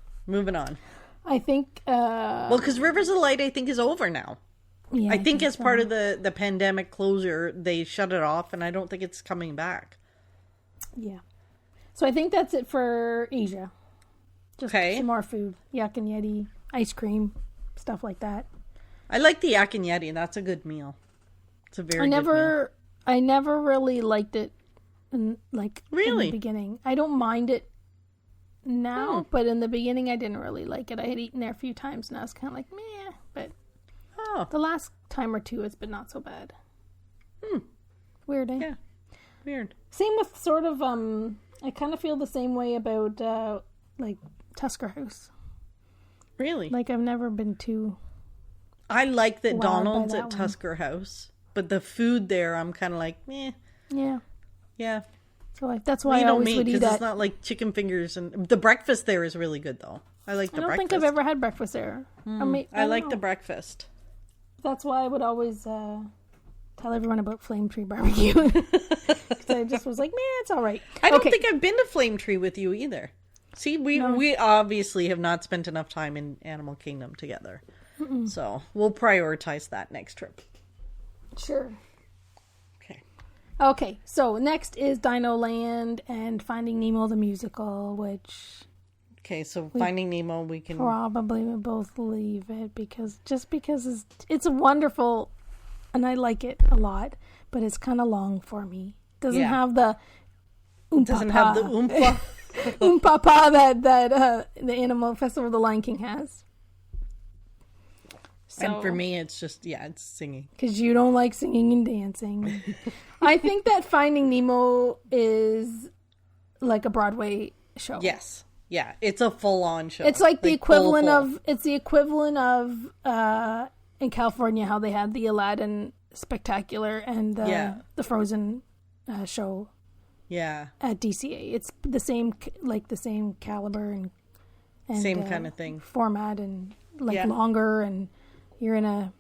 S2: I think...
S1: because Rivers of Light, I think, is over now. Yeah, I think as part of the pandemic closure, they shut it off, and I don't think it's coming back.
S2: Yeah. So I think that's it for Asia. Just
S1: Okay.
S2: some more food. Yak and Yeti, ice cream, stuff like that.
S1: I like the Yak and Yeti. That's a good meal. It's a very good meal.
S2: I never really liked it in
S1: Really?
S2: the beginning. I don't mind it now, but in the beginning I didn't really like it. I had eaten there a few times and I was kind of like, meh. But the last time or two it's been not so bad. Weird, eh?
S1: Yeah. Weird.
S2: Same with sort of, I kind of feel the same way about, like, Tusker House.
S1: Really?
S2: Like, I've never been too...
S1: I like that
S2: wowed
S1: Donald's
S2: by
S1: at
S2: that
S1: Tusker House, but the food there, I'm kind of like, meh.
S2: Yeah.
S1: Yeah.
S2: So, like, that's why
S1: We
S2: I
S1: don't
S2: always
S1: meet
S2: would eat
S1: because
S2: at...
S1: it's not like chicken fingers, and the breakfast there is really good though. I like the breakfast.
S2: I don't think I've ever had breakfast there.
S1: I like the breakfast.
S2: That's why I would always tell everyone about Flame Tree Barbecue. 'Cause I just was like, man, it's all right.
S1: I don't think I've been to Flame Tree with you either. See, we obviously have not spent enough time in Animal Kingdom together. So we'll prioritize that next trip.
S2: Sure.
S1: Okay.
S2: Okay, so next is Dino Land and Finding Nemo the musical, which
S1: Okay, so Finding Nemo, we can...
S2: probably would both leave it because it's a wonderful, and I like it a lot, but it's kind of long for me. Doesn't have the
S1: Doesn't have the oompa.
S2: oompah that the Animal Festival of the Lion King has. So,
S1: And for me, it's just, it's singing.
S2: because you don't like singing and dancing. I think that Finding Nemo is like a Broadway show.
S1: Yes. Yeah, it's a full-on show.
S2: It's like the equivalent
S1: full.
S2: it's the equivalent of in California how they had the Aladdin Spectacular and the Frozen show
S1: Yeah.
S2: at DCA. It's the same caliber and
S1: Same kind of thing.
S2: format and longer, and you're in a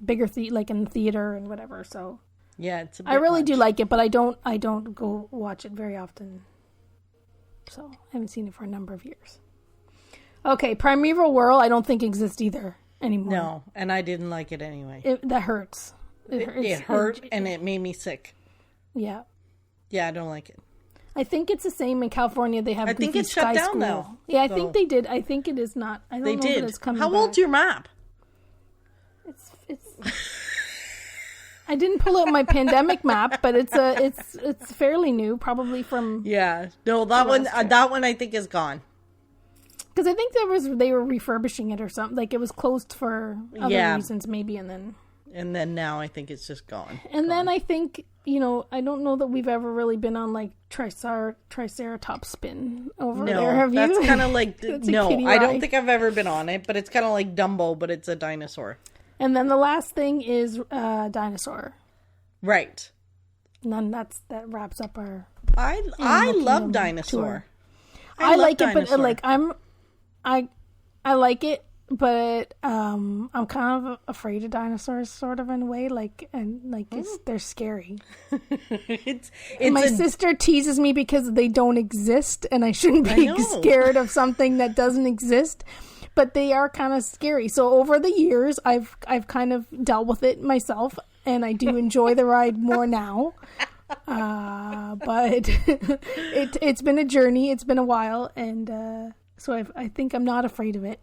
S2: bigger in theater and whatever. So
S1: Yeah, it's a bit
S2: I really
S1: much.
S2: do like it, but I don't go watch it very often. So I haven't seen it for a number of years. Okay, Primeval Whirl I don't think exists either anymore.
S1: No, and I didn't like it anyway.
S2: That hurts.
S1: It hurt and it made me sick.
S2: Yeah.
S1: Yeah, I don't like it.
S2: I think it's the same in California. They have
S1: I think
S2: Goofy
S1: it's shut
S2: Sky
S1: down
S2: School.
S1: now.
S2: Yeah, I
S1: So-
S2: think they did. I think it is not. I don't
S1: They
S2: know
S1: did.
S2: that it's coming
S1: How
S2: back.
S1: old's your map?
S2: It's I didn't pull out my pandemic map, but it's fairly new, probably from
S1: Yeah. No, that one I think is gone.
S2: because I think they were refurbishing it or something. Like it was closed for other reasons, maybe, and then
S1: now I think it's just gone.
S2: and then I think I don't know that we've ever really been on like Triceratops spin over there. Have you?
S1: That's kind of like no.
S2: kiddie
S1: I don't
S2: ride.
S1: think I've ever been on it, but it's kind of like Dumbo, but it's a dinosaur.
S2: And then the last thing is Dinosaur.
S1: Right.
S2: And then that wraps up our.
S1: I
S2: Animal
S1: love
S2: Kingdom
S1: Dinosaur.
S2: tour.
S1: I
S2: I
S1: love
S2: like it,
S1: Dinosaur.
S2: but like I like it, but I'm kind of afraid of dinosaurs, sort of in a way. They're scary.
S1: it's
S2: My sister teases me because they don't exist, and I shouldn't be
S1: know.
S2: scared of something that doesn't exist. But they are kind of scary. So over the years, I've kind of dealt with it myself, and I do enjoy the ride more now. But it's been a journey. It's been a while, and so I think I'm not afraid of it.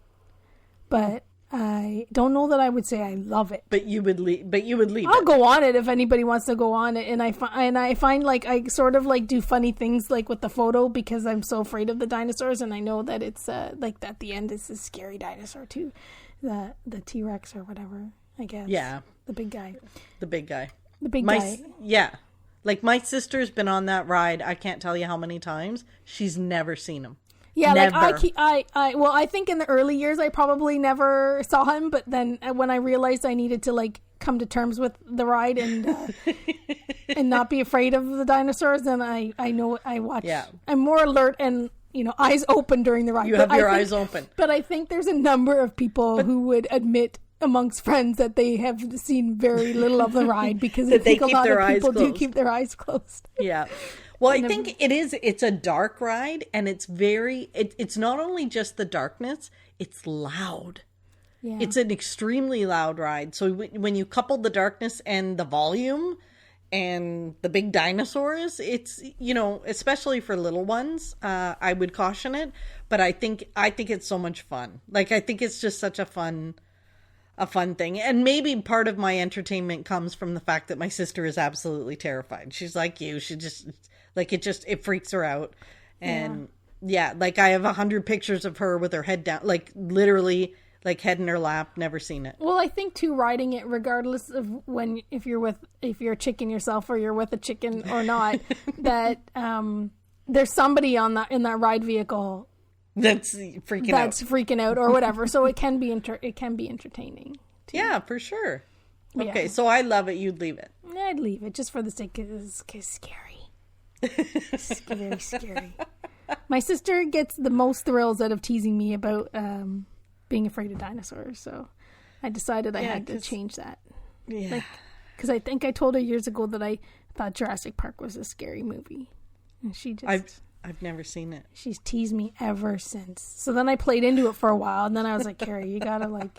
S2: But I don't know that I would say I love it.
S1: But you would leave.
S2: I'll go on it if anybody wants to go on it, and I find like I sort of like do funny things like with the photo because I'm so afraid of the dinosaurs, and I know that it's like at the end it's a scary dinosaur too, the T-Rex or whatever, I guess.
S1: Yeah,
S2: the big guy.
S1: the big guy.
S2: The big guy.
S1: Yeah, like my sister's been on that ride. I can't tell you how many times. She's never seen him.
S2: Yeah,
S1: Never.
S2: like I think in the early years I probably never saw him, but then when I realized I needed to like come to terms with the ride and and not be afraid of the dinosaurs, then I know I watch.
S1: Yeah.
S2: I'm more alert and eyes open during the ride.
S1: You have your eyes open.
S2: But I think there's a number of people who would admit amongst friends that they have seen very little of the ride because I think a lot of people do keep their eyes closed.
S1: Yeah. Well, I think it's a dark ride, and it's not only just the darkness, it's loud.
S2: Yeah.
S1: It's an extremely loud ride. So when you couple the darkness and the volume, and the big dinosaurs, it's, you know, especially for little ones, I would caution it, but I think it's so much fun. Like, I think it's just such a fun thing. And maybe part of my entertainment comes from the fact that my sister is absolutely terrified. She's like you. She just, like, it freaks her out. And yeah, like, I have 100 pictures of her with her head down, like, literally, like, head in her lap, never seen it.
S2: Well, I think too, riding it, regardless of if you're a chicken yourself or you're with a chicken or not, that there's somebody in that ride vehicle
S1: that's freaking out
S2: or whatever. So it can be entertaining too.
S1: Yeah, for sure. Okay,
S2: Yeah.
S1: so I love it. You'd leave it.
S2: I'd leave it just for the sake of it's scary. It's very scary. My sister gets the most thrills out of teasing me about being afraid of dinosaurs, so I decided I had to change that.
S1: Yeah.
S2: Because I think I told her years ago that I thought Jurassic Park was a scary movie. And she just...
S1: I've never seen it.
S2: She's teased me ever since. So then I played into it for a while, and then I was like, Carrie, you gotta, like...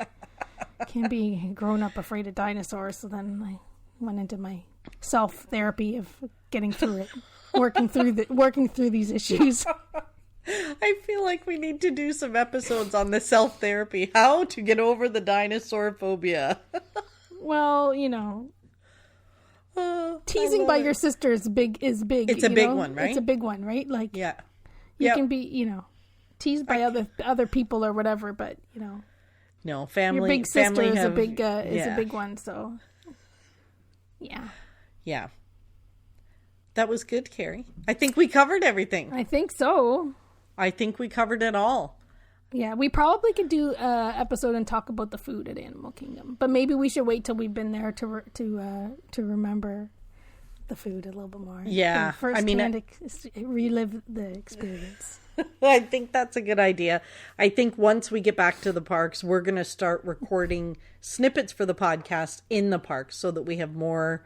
S2: Can't be grown up afraid of dinosaurs. So then I went into my self-therapy of getting through it. Working through these issues.
S1: I feel like we need to do some episodes on the self-therapy. How to get over the dinosaur phobia.
S2: Well, you know, teasing by your sister is big.
S1: It's a big one, right?
S2: It's a big one, right? Like,
S1: yeah,
S2: you can be, you know, teased by other people or whatever, but you know,
S1: no, family.
S2: Your big sister is a big one. So,
S1: yeah. That was good, Carrie. I think we covered everything.
S2: I think so.
S1: I think we covered it all.
S2: Yeah, we probably could do an episode and talk about the food at Animal Kingdom, but maybe we should wait till we've been there to remember the food a little bit more.
S1: Yeah,
S2: relive the experience.
S1: I think that's a good idea. I think once we get back to the parks, we're going to start recording snippets for the podcast in the parks so that we have more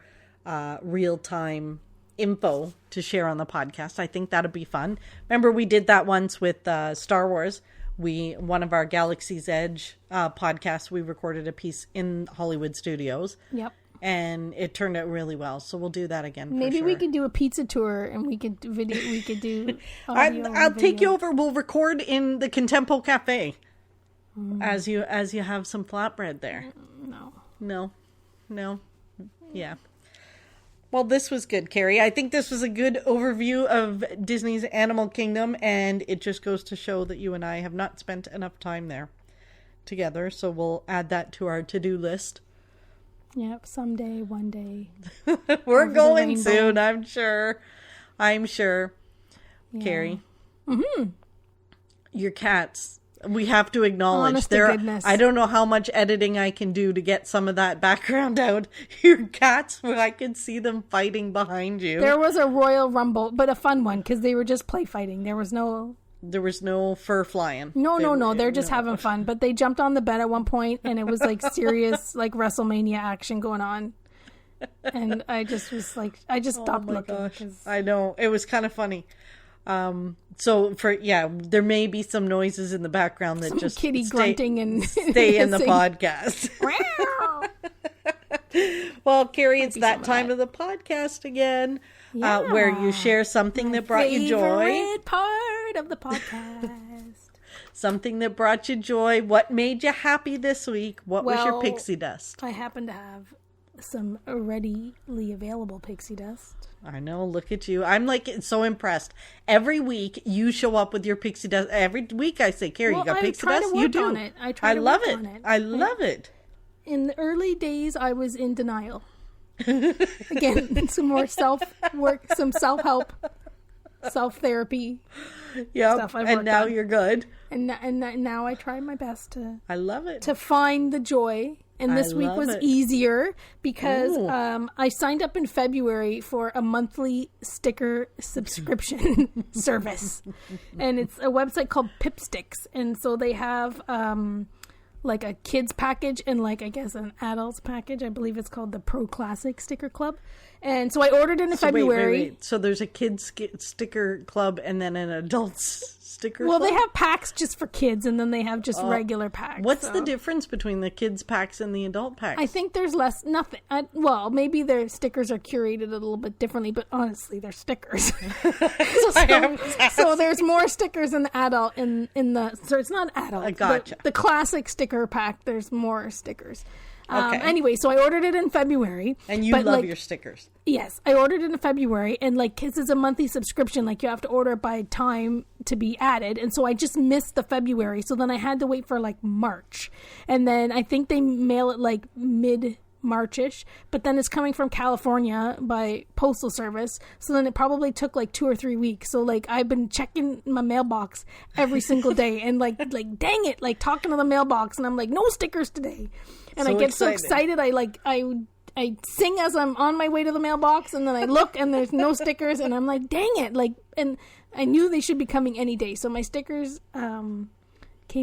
S1: real-time info to share on the podcast. I think that'll be fun. Remember, we did that once with Star Wars. One of our Galaxy's Edge podcasts, we recorded a piece in Hollywood Studios.
S2: Yep.
S1: And it turned out really well. So we'll do that again.
S2: Maybe
S1: sure.
S2: we could do a pizza tour and we could do video.
S1: I'll take you over. We'll record in the Contempo Cafe as you have some flatbread there. No. Yeah. Well, this was good, Carrie. I think this was a good overview of Disney's Animal Kingdom, and it just goes to show that you and I have not spent enough time there together, so we'll add that to our to-do list.
S2: Yep, someday, one day.
S1: We're going soon, I'm sure. Yeah. Carrie.
S2: Mm-hmm.
S1: Your cats... We have to acknowledge
S2: Honest to goodness.
S1: I don't know how much editing I can do to get some of that background out. Your cats, I could see them fighting behind you.
S2: There was a royal rumble, but a fun one because they were just play fighting. There was no
S1: fur flying.
S2: No. They're just having fun. But they jumped on the bed at one point, and it was like serious, like WrestleMania action going on. And I just was like, I just stopped looking.
S1: Gosh. I know, it was kind of funny. There may be some noises in the background that just
S2: kitty grunting and
S1: stay in the podcast. Well, Carrie, it's that time of the podcast again, where you share something that brought you joy.
S2: Favorite part of the podcast.
S1: Something that brought you joy. What made you happy this week? What was your pixie dust?
S2: I happen to have some readily available pixie dust.
S1: I know, look at you. I'm like so impressed. Every week you show up with your pixie dust. Every week I say, Carrie, you got pixie dust? You do.
S2: I love it.
S1: I love it.
S2: In the early days, I was in denial. Again, some more self-work, some self-help, self-therapy stuff I've worked
S1: and now
S2: on.
S1: You're good.
S2: And now I try my best to...
S1: I love it.
S2: To find the joy. And this week was easier because I signed up in February for a monthly sticker subscription service. And it's a website called Pipsticks. And so they have like a kids package and like, I guess, an adults package. I believe it's called the Pro Classic Sticker Club. And so I ordered in February.
S1: Wait. So there's a kids sticker club and then an adults sticker
S2: Well,
S1: club?
S2: they have packs just for kids, and then they have just regular packs.
S1: What's the difference between the kids packs and the adult packs?
S2: I think there's nothing. Well, maybe their stickers are curated a little bit differently, but honestly, they're stickers. So there's more stickers in the adult so it's not adult.
S1: I gotcha.
S2: The classic sticker pack. There's more stickers.
S1: Okay.
S2: Anyway, so I ordered it in February.
S1: And you love your stickers.
S2: Yes, I ordered it in February, and like Kids is a monthly subscription. Like you have to order it by time to be added, and so I just missed the February. So then I had to wait for like March, and then I think they mail it like mid-Marchish. But then it's coming from California by postal service, so then it probably took like 2 or 3 weeks. So like I've been checking my mailbox every single day, and like dang it, like talking to the mailbox, and I'm like, no stickers today. And I get so excited, I sing as I'm on my way to the mailbox, and then I look, and there's no stickers, and I'm like, dang it! Like, and I knew they should be coming any day. So my stickers came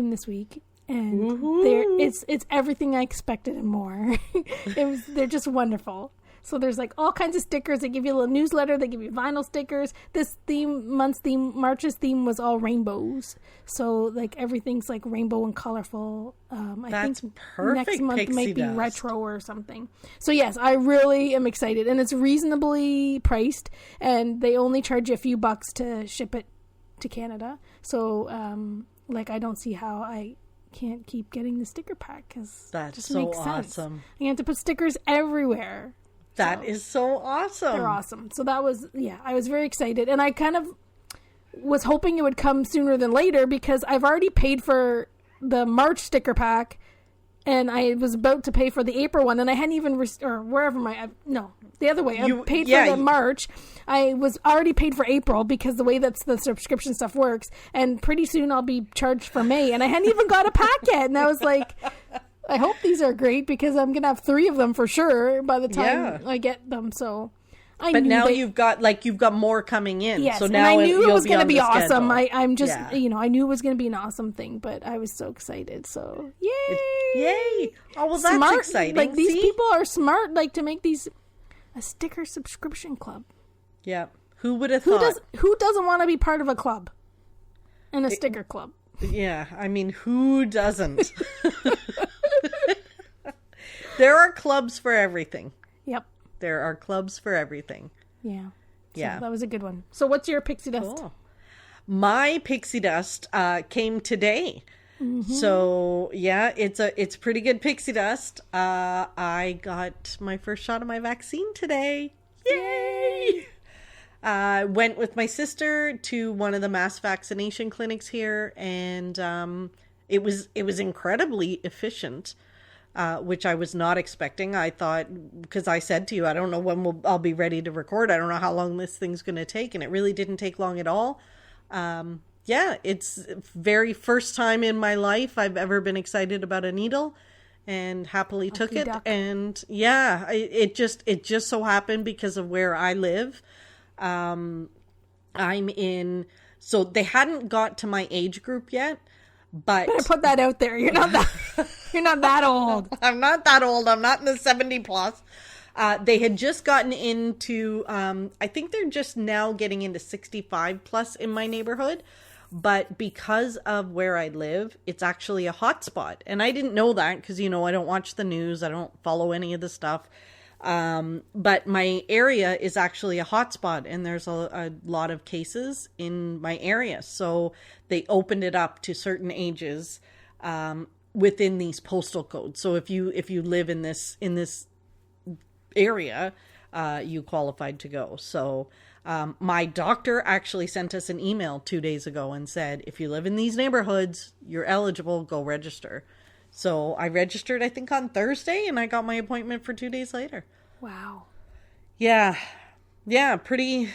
S2: this week, and it's everything I expected and more. They're just wonderful. So there's like all kinds of stickers. They give you a little newsletter. They give you vinyl stickers. This March's theme was all rainbows. So like everything's like rainbow and colorful. I think
S1: perfect.
S2: Next month
S1: Pixie
S2: might be
S1: dust.
S2: retro or something. So yes, I really am excited, and it's reasonably priced, and they only charge you a few bucks to ship it to Canada. So like I don't see how I can't keep getting the sticker pack, because
S1: that's
S2: just
S1: so
S2: makes sense.
S1: awesome.
S2: You have to put stickers everywhere.
S1: That is so awesome.
S2: They're awesome. So that was, I was very excited. And I kind of was hoping it would come sooner than later, because I've already paid for the March sticker pack, and I was about to pay for the April one, and I hadn't even, the other way. I paid for the March. I was already paid for April, because the way that's the subscription stuff works, and pretty soon I'll be charged for May, and I hadn't even got a pack yet. And I was like, I hope these are great, because I'm going to have 3 of them for sure by the time I get them. So
S1: but now you've got more coming in.
S2: Yes,
S1: so now
S2: and I knew it was going to be awesome.
S1: Schedule.
S2: I'm just, I knew it was going to be an awesome thing, but I was so excited. So
S1: yay! Oh, well, that's
S2: smart,
S1: exciting.
S2: Like these people are smart, like to make these a sticker subscription club.
S1: Yeah. Who would have thought?
S2: Who doesn't want to be part of a club? And a sticker club.
S1: Yeah, I mean, who doesn't? There are clubs for everything.
S2: Yep.
S1: There are clubs for everything.
S2: Yeah.
S1: Yeah.
S2: That was a good one. So what's your pixie dust?
S1: Cool. My pixie dust came today. Mm-hmm. So, yeah, it's pretty good pixie dust. I got my first shot of my vaccine today. Yay! Went with my sister to one of the mass vaccination clinics here, and it was incredibly efficient. Which I was not expecting. I thought, because I said to you, I don't know when I'll be ready to record. I don't know how long this thing's going to take. And it really didn't take long at all. It's very first time in my life I've ever been excited about a needle, and happily took it. And it just so happened because of where I live. So they hadn't got to my age group yet. But
S2: better put that out there. You're not that old.
S1: I'm not that old. I'm not in the 70 plus. They had just gotten into, I think they're just now getting into 65 plus in my neighborhood. But because of where I live, it's actually a hotspot. And I didn't know that because, I don't watch the news. I don't follow any of the stuff. But my area is actually a hotspot, and there's a lot of cases in my area. So they opened it up to certain ages within these postal codes. So if you live in this area, you qualified to go. So my doctor actually sent us an email 2 days ago and said, if you live in these neighborhoods, you're eligible, go register. So I registered, I think, on Thursday, and I got my appointment for 2 days later.
S2: Wow.
S1: Yeah. Yeah, pretty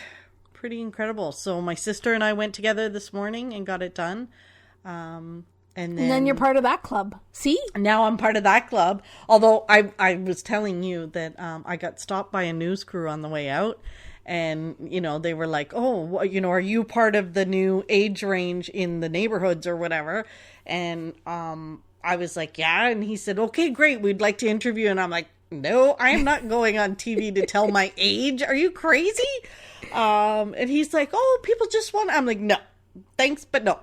S1: incredible. So my sister and I went together this morning and got it done. And then
S2: you're part of that club. See?
S1: Now I'm part of that club. Although I was telling you that I got stopped by a news crew on the way out. And, they were like, oh, are you part of the new age range in the neighborhoods or whatever? And I was like, yeah. And he said, okay, great. We'd like to interview. And I'm like, no, I am not going on TV to tell my age. Are you crazy? And he's like, oh, people just want, I'm like, no, thanks, but no.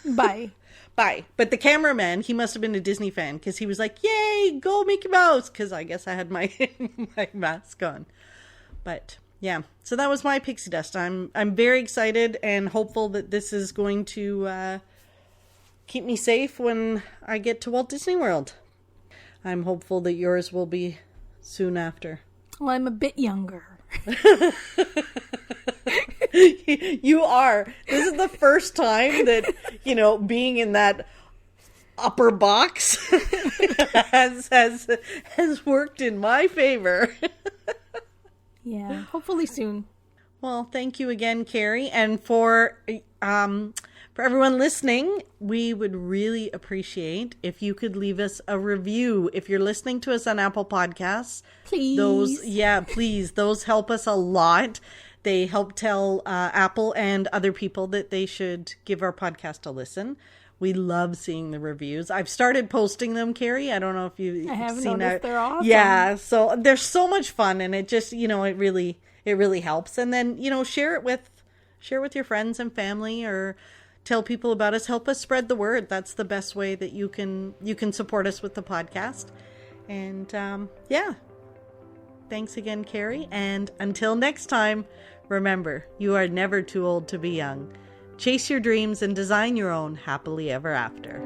S2: Bye.
S1: Bye. But the cameraman, he must have been a Disney fan because he was like, yay, go Mickey Mouse. Because I guess I had my my mask on. But yeah, so that was my pixie dust. I'm very excited and hopeful that this is going to keep me safe when I get to Walt Disney World. I'm hopeful that yours will be soon after.
S2: Well, I'm a bit younger.
S1: You are. This is the first time that, being in that upper box has worked in my favor.
S2: Yeah, hopefully soon.
S1: Well, thank you again, Carrie. And for everyone listening, we would really appreciate if you could leave us a review. If you're listening to us on Apple Podcasts,
S2: please.
S1: Please. Those help us a lot. They help tell Apple and other people that they should give our podcast a listen. We love seeing the reviews. I've started posting them, Carrie. I don't know if you've seen that.
S2: They're awesome.
S1: Yeah, so they're so much fun, and it just, it really helps. And then, share it with your friends and family, or tell people about us. Help us spread the word. That's the best way that you can support us with the podcast. And thanks again, Carrie. And until next time, remember, you are never too old to be young. Chase your dreams and design your own happily ever after.